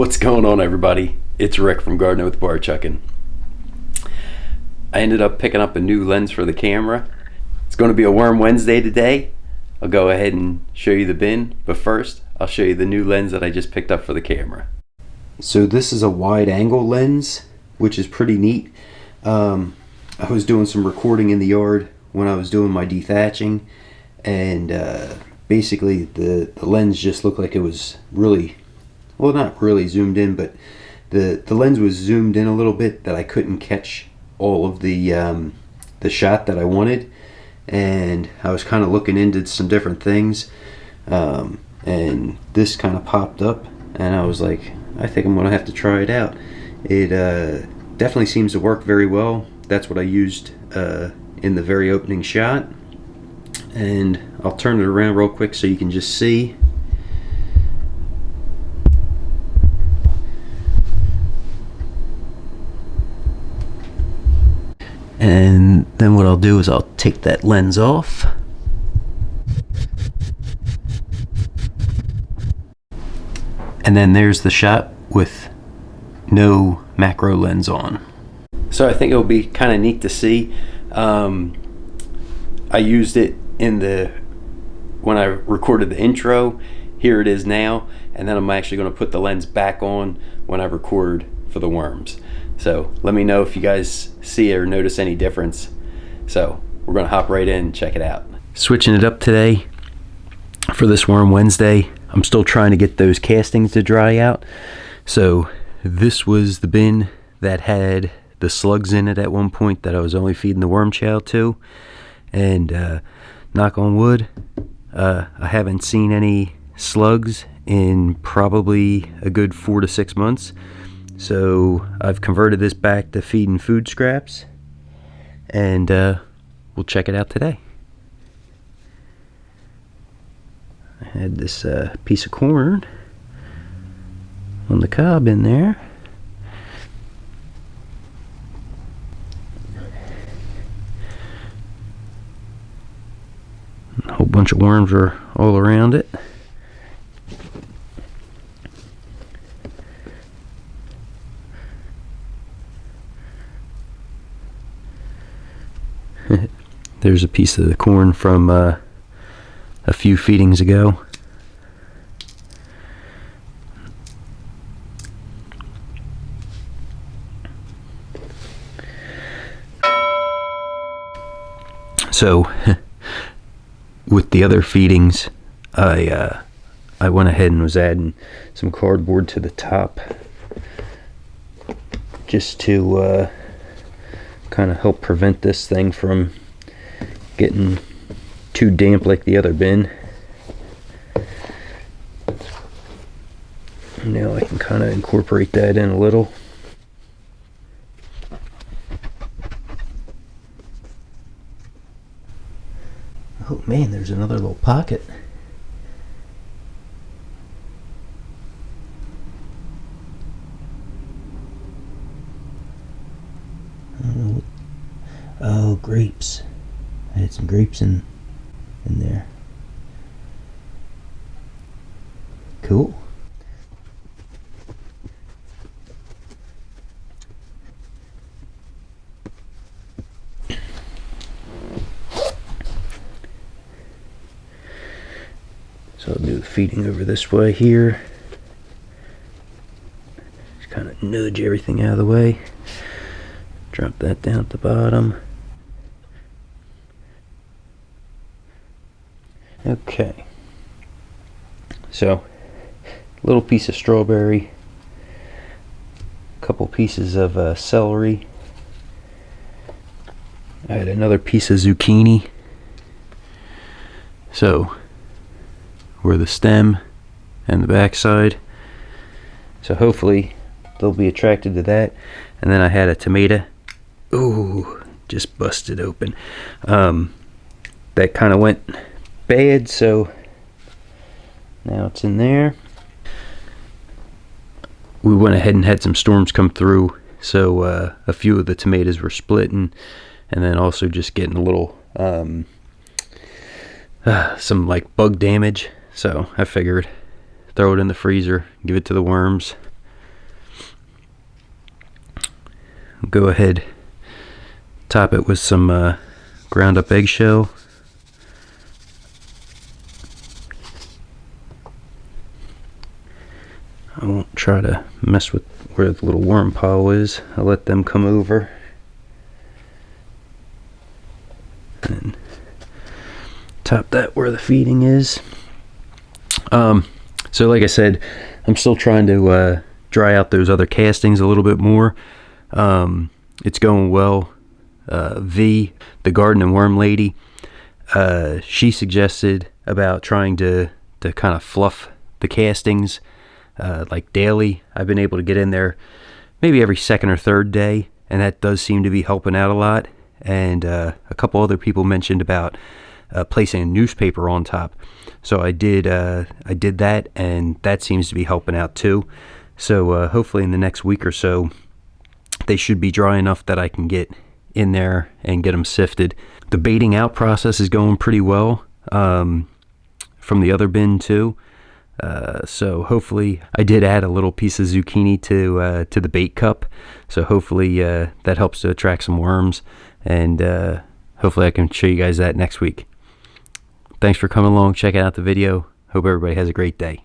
What's going on, everybody? It's Rick from Gardening with Barchuckin. I ended up picking up a new lens for the camera. It's going to be a Worm Wednesday today. I'll go ahead and show you the bin, but first I'll show you the new lens that I just picked up for the camera. So this is a wide angle lens, which is pretty neat. I was doing some recording in the yard when I was doing my dethatching, and basically the lens just looked like it was really, well, not really zoomed in, but the lens was zoomed in a little bit that I couldn't catch all of the shot that I wanted. And I was kind of looking into some different things, and this kind of popped up, and I was like, I think I'm gonna have to try it out. It definitely seems to work very well. That's what I used in the very opening shot, and I'll turn it around real quick so you can just see. And then what I'll do is I'll take that lens off. And then there's the shot with no macro lens on. So I think it'll be kind of neat to see. I used it when I recorded the intro. Here it is now. And then I'm actually going to put the lens back on when I record for the worms. So let me know if you guys see or notice any difference. So we're gonna hop right in and check it out. Switching it up today for this Worm Wednesday. I'm still trying to get those castings to dry out. So this was the bin that had the slugs in it at one point that I was only feeding the worm chow to. And knock on wood, I haven't seen any slugs in probably a good 4 to 6 months. So I've converted this back to feeding food scraps, and we'll check it out today. I had this piece of corn on the cob in there. A whole bunch of worms are all around it. There's a piece of the corn from a few feedings ago. So with the other feedings, I went ahead and was adding some cardboard to the top just to kind of help prevent this thing from getting too damp like the other bin. Now I can kind of incorporate that in a little. Oh man, there's another little pocket. Oh, grapes. I had some grapes in there. Cool. So I'll do the feeding over this way here. Just kind of nudge everything out of the way. Drop that down at the bottom. Okay, so a little piece of strawberry, a couple pieces of celery. I had another piece of zucchini. So we're the stem and the backside. So hopefully they'll be attracted to that. And then I had a tomato. Ooh, just busted open. That kind of went bad, so now it's in there. We went ahead and had some storms come through, so a few of the tomatoes were splitting, and then also just getting a little some like bug damage. So I figured throw it in the freezer, give it to the worms, Go ahead, top it with some ground up eggshell. I won't try to mess with where the little worm pile is. I'll let them come over. And top that where the feeding is. So like I said, I'm still trying to dry out those other castings a little bit more. It's going well. V, the garden and worm lady, she suggested about trying to kind of fluff the castings like daily. I've been able to get in there maybe every second or third day, and that does seem to be helping out a lot. And a couple other people mentioned about placing a newspaper on top. So I did that, and that seems to be helping out too. So hopefully in the next week or so, they should be dry enough that I can get in there and get them sifted. The baiting out process is going pretty well from the other bin too. So hopefully, I did add a little piece of zucchini to the bait cup. So hopefully that helps to attract some worms, and hopefully I can show you guys that next week. Thanks for coming along, checking out the video. Hope everybody has a great day.